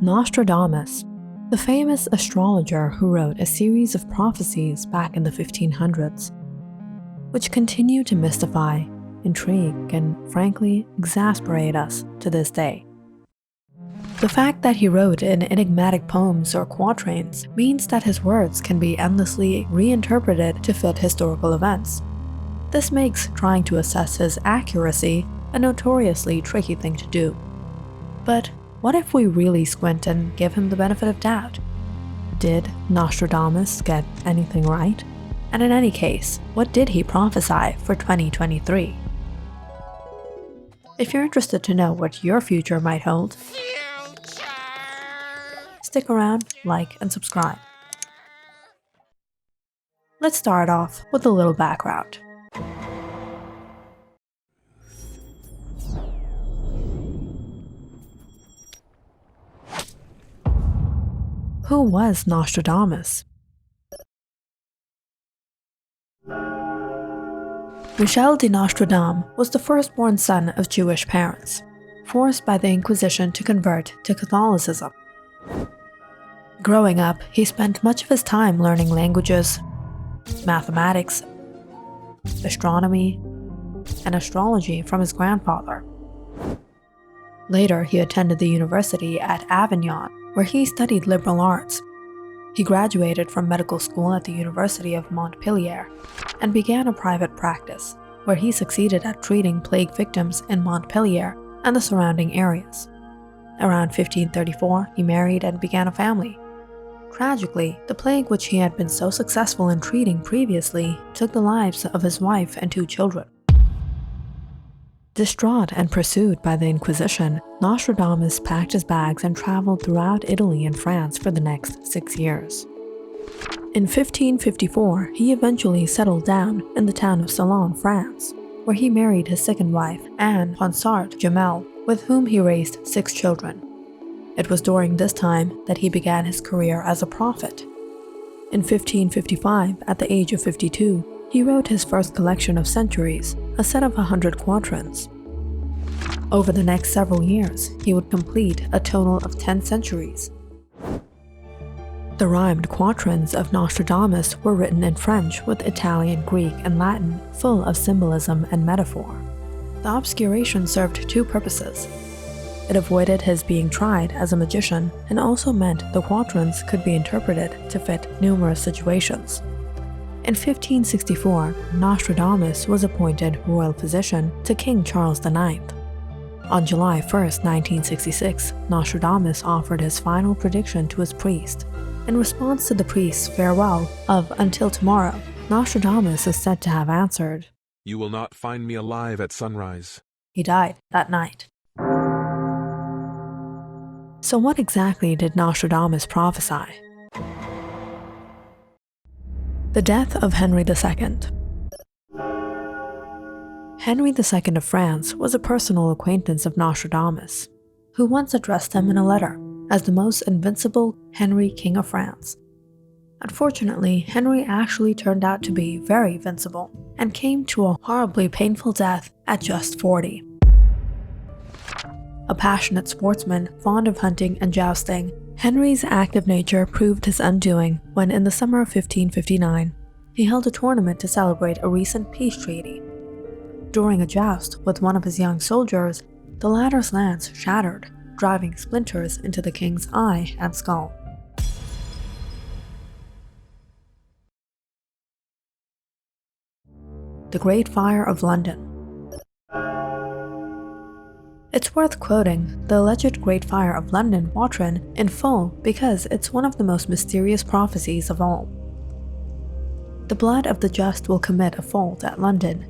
Nostradamus, the famous astrologer who wrote a series of prophecies back in the 1500s, which continue to mystify, intrigue, and frankly exasperate us to this day. The fact that he wrote in enigmatic poems or quatrains means that his words can be endlessly reinterpreted to fit historical events. This makes trying to assess his accuracy a notoriously tricky thing to do. But what if we really squint and give him the benefit of doubt? Did Nostradamus get anything right? And in any case, what did he prophesy for 2023? If you're interested to know what your future might hold, stick around, like, and subscribe. Let's start off with a little background. Who was Nostradamus? Michel de Nostradam was the firstborn son of Jewish parents, forced by the Inquisition to convert to Catholicism. Growing up, he spent much of his time learning languages, mathematics, astronomy, and astrology from his grandfather. Later, he attended the university at Avignon, where he studied liberal arts. He graduated from medical school at the University of Montpellier and began a private practice, where he succeeded at treating plague victims in Montpellier and the surrounding areas. Around 1534, he married and began a family. Tragically, the plague which he had been so successful in treating previously took the lives of his wife and 2 children. Distraught and pursued by the Inquisition, Nostradamus packed his bags and traveled throughout Italy and France for the next 6 years. In 1554, he eventually settled down in the town of Salon, France, where he married his second wife, Anne Ponsard Jamel, with whom he raised 6 children. It was during this time that he began his career as a prophet. In 1555, at the age of 52, he wrote his first collection of centuries, a set of 100 quatrains. Over the next several years, he would complete a total of 10 centuries. The rhymed quatrains of Nostradamus were written in French with Italian, Greek, and Latin, full of symbolism and metaphor. The obscuration served 2 purposes. It avoided his being tried as a magician and also meant the quatrains could be interpreted to fit numerous situations. In 1564, Nostradamus was appointed royal physician to King Charles IX. On July 1, 1966, Nostradamus offered his final prediction to his priest. In response to the priest's farewell of "Until tomorrow," Nostradamus is said to have answered, "You will not find me alive at sunrise." He died that night. So what exactly did Nostradamus prophesy? The death of Henry II. Henry II of France was a personal acquaintance of Nostradamus, who once addressed him in a letter as the most invincible Henry, King of France. Unfortunately, Henry actually turned out to be very invincible and came to a horribly painful death at just 40. A passionate sportsman, fond of hunting and jousting, Henry's active nature proved his undoing when, in the summer of 1559, he held a tournament to celebrate a recent peace treaty. During a joust with one of his young soldiers, the latter's lance shattered, driving splinters into the king's eye and skull. The Great Fire of London. It's worth quoting the alleged Great Fire of London quatrain in full because it's one of the most mysterious prophecies of all. The blood of the just will commit a fault at London,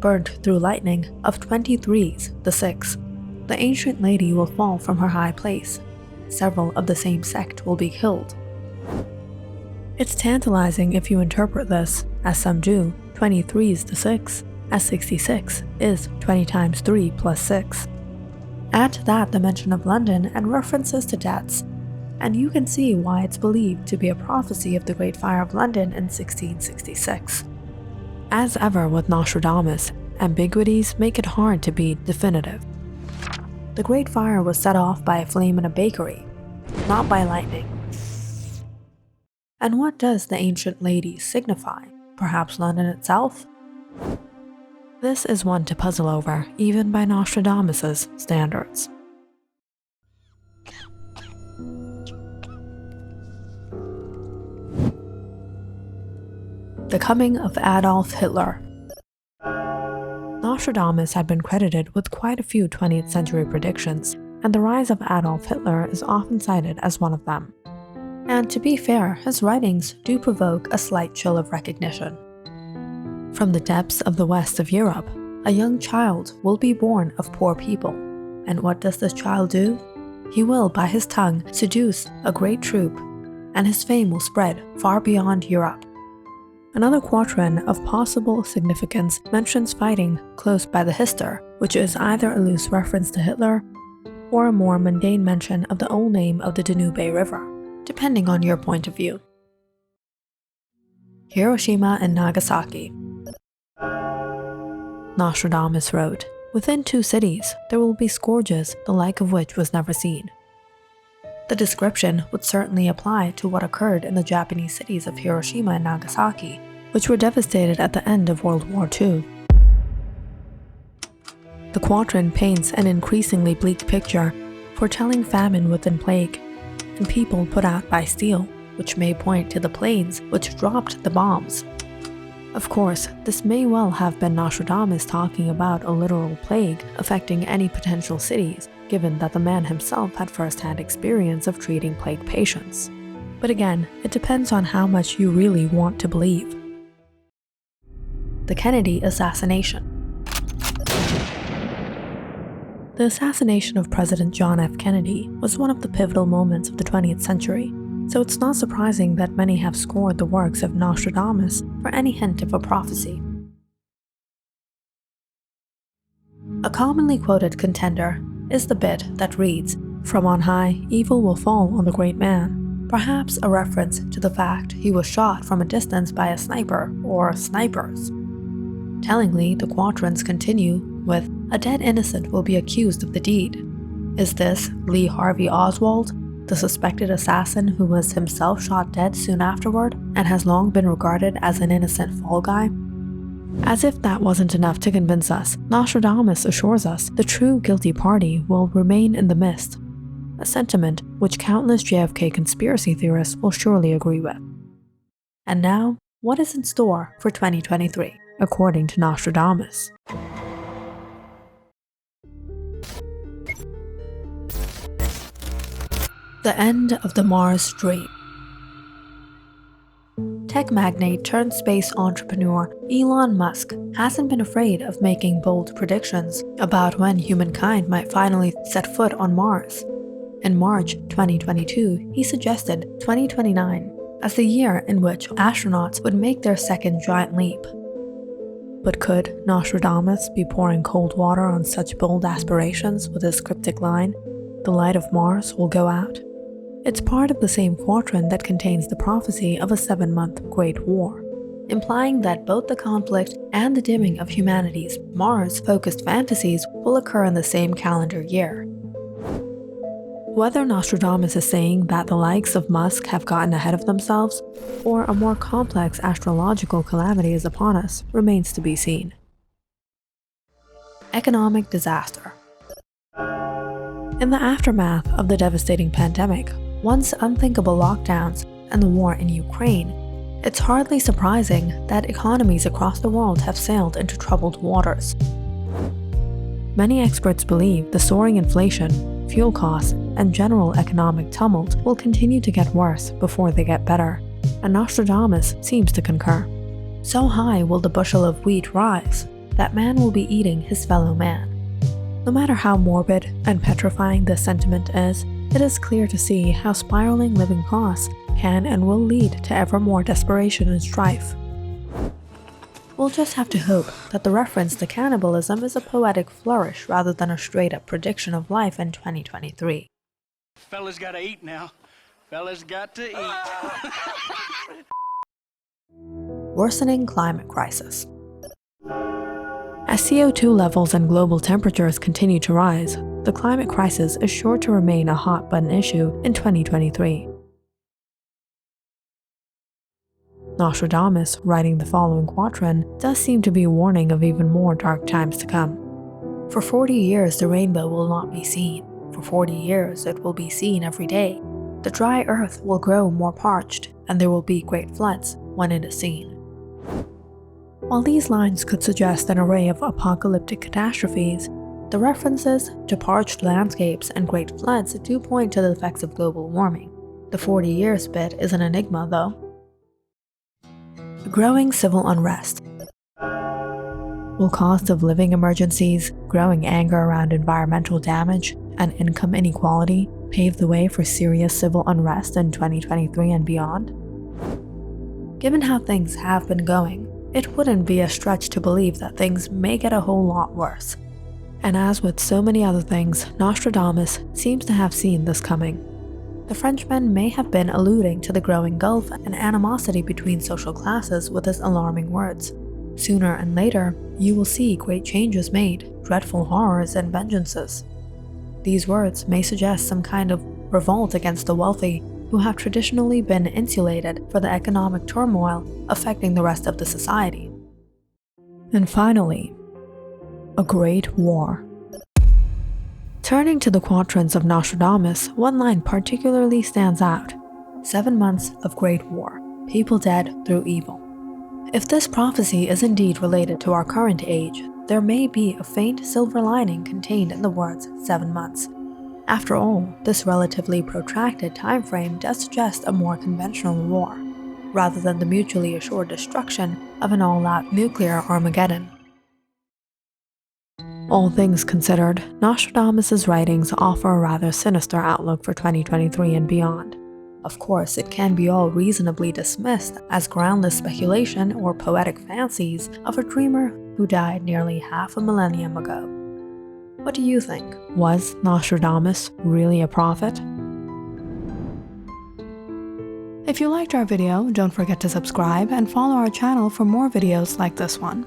burnt through lightning of 23's the 6. The ancient lady will fall from her high place. Several of the same sect will be killed. It's tantalizing if you interpret this, as some do, 23's the 6, as 66 is 20 times 3 plus 6. Add to that the mention of London and references to deaths, and you can see why it's believed to be a prophecy of the Great Fire of London in 1666. As ever with Nostradamus, ambiguities make it hard to be definitive. The Great Fire was set off by a flame in a bakery. not by lightning. And what does the ancient lady signify? Perhaps London itself? This is one to puzzle over, even by Nostradamus' standards. The coming of Adolf Hitler. Nostradamus had been credited with quite a few 20th century predictions, and the rise of Adolf Hitler is often cited as one of them. And to be fair, his writings do provoke a slight chill of recognition. From the depths of the west of Europe, a young child will be born of poor people. And what does this child do? He will, by his tongue, seduce a great troop, and his fame will spread far beyond Europe. Another quatrain of possible significance mentions fighting close by the Hister, which is either a loose reference to Hitler or a more mundane mention of the old name of the Danube River, depending on your point of view. Hiroshima and Nagasaki. Nostradamus wrote, "Within 2 cities there will be scourges the like of which was never seen." The description would certainly apply to what occurred in the Japanese cities of Hiroshima and Nagasaki, which were devastated at the end of World War II. The quatrain paints an increasingly bleak picture, foretelling famine within plague, and people put out by steel, which may point to the planes which dropped the bombs. Of course, this may well have been Nostradamus talking about a literal plague affecting any potential cities, given that the man himself had first-hand experience of treating plague patients. But again, it depends on how much you really want to believe. The Kennedy Assassination. The assassination of President John F. Kennedy was one of the pivotal moments of the 20th century, so it's not surprising that many have scored the works of Nostradamus for any hint of a prophecy. A commonly quoted contender is the bit that reads, "From on high, evil will fall on the great man," perhaps a reference to the fact he was shot from a distance by a sniper or snipers. Tellingly, the quatrains continue with, "A dead innocent will be accused of the deed." Is this Lee Harvey Oswald, the suspected assassin who was himself shot dead soon afterward and has long been regarded as an innocent fall guy? As if that wasn't enough to convince us, Nostradamus assures us the true guilty party will remain in the mist, a sentiment which countless JFK conspiracy theorists will surely agree with. And now, what is in store for 2023, according to Nostradamus? The end of the Mars dream. Tech magnate turned space entrepreneur Elon Musk hasn't been afraid of making bold predictions about when humankind might finally set foot on Mars. In March 2022, he suggested 2029 as the year in which astronauts would make their second giant leap. But could Nostradamus be pouring cold water on such bold aspirations with his cryptic line, "The light of Mars will go out"? It's part of the same quatrain that contains the prophecy of a 7-month Great War, implying that both the conflict and the dimming of humanity's Mars-focused fantasies will occur in the same calendar year. Whether Nostradamus is saying that the likes of Musk have gotten ahead of themselves, or a more complex astrological calamity is upon us, remains to be seen. Economic disaster. In the aftermath of the devastating pandemic, once unthinkable lockdowns, and the war in Ukraine, it's hardly surprising that economies across the world have sailed into troubled waters. Many experts believe the soaring inflation, fuel costs, and general economic tumult will continue to get worse before they get better, and Nostradamus seems to concur. So high will the bushel of wheat rise that man will be eating his fellow man. No matter how morbid and petrifying this sentiment is, it is clear to see how spiraling living costs can and will lead to ever more desperation and strife. We'll just have to hope that the reference to cannibalism is a poetic flourish rather than a straight-up prediction of life in 2023. Fellas gotta eat now. Fellas got to eat. Worsening climate crisis. As CO2 levels and global temperatures continue to rise, the climate crisis is sure to remain a hot-button issue in 2023. Nostradamus, writing the following quatrain, does seem to be a warning of even more dark times to come. For 40 years the rainbow will not be seen. For 40 years it will be seen every day. The dry earth will grow more parched, and there will be great floods when it is seen. While these lines could suggest an array of apocalyptic catastrophes, the references to parched landscapes and great floods do point to the effects of global warming. The 40 years bit is an enigma, though. Growing civil unrest. Will cost of living emergencies, growing anger around environmental damage, and income inequality pave the way for serious civil unrest in 2023 and beyond? Given how things have been going, it wouldn't be a stretch to believe that things may get a whole lot worse. And as with so many other things, Nostradamus seems to have seen this coming. The Frenchman may have been alluding to the growing gulf and animosity between social classes with his alarming words. Sooner and later, you will see great changes made, dreadful horrors and vengeances. These words may suggest some kind of revolt against the wealthy, who have traditionally been insulated for the economic turmoil affecting the rest of the society. And finally, a great war. Turning to the quatrains of Nostradamus, one line particularly stands out. 7 months of great war, people dead through evil. If this prophecy is indeed related to our current age, there may be a faint silver lining contained in the words 7 months. After all, this relatively protracted time frame does suggest a more conventional war, rather than the mutually assured destruction of an all-out nuclear Armageddon. All things considered, Nostradamus' writings offer a rather sinister outlook for 2023 and beyond. Of course, it can be all reasonably dismissed as groundless speculation or poetic fancies of a dreamer who died nearly half a millennium ago. What do you think? Was Nostradamus really a prophet? If you liked our video, don't forget to subscribe and follow our channel for more videos like this one.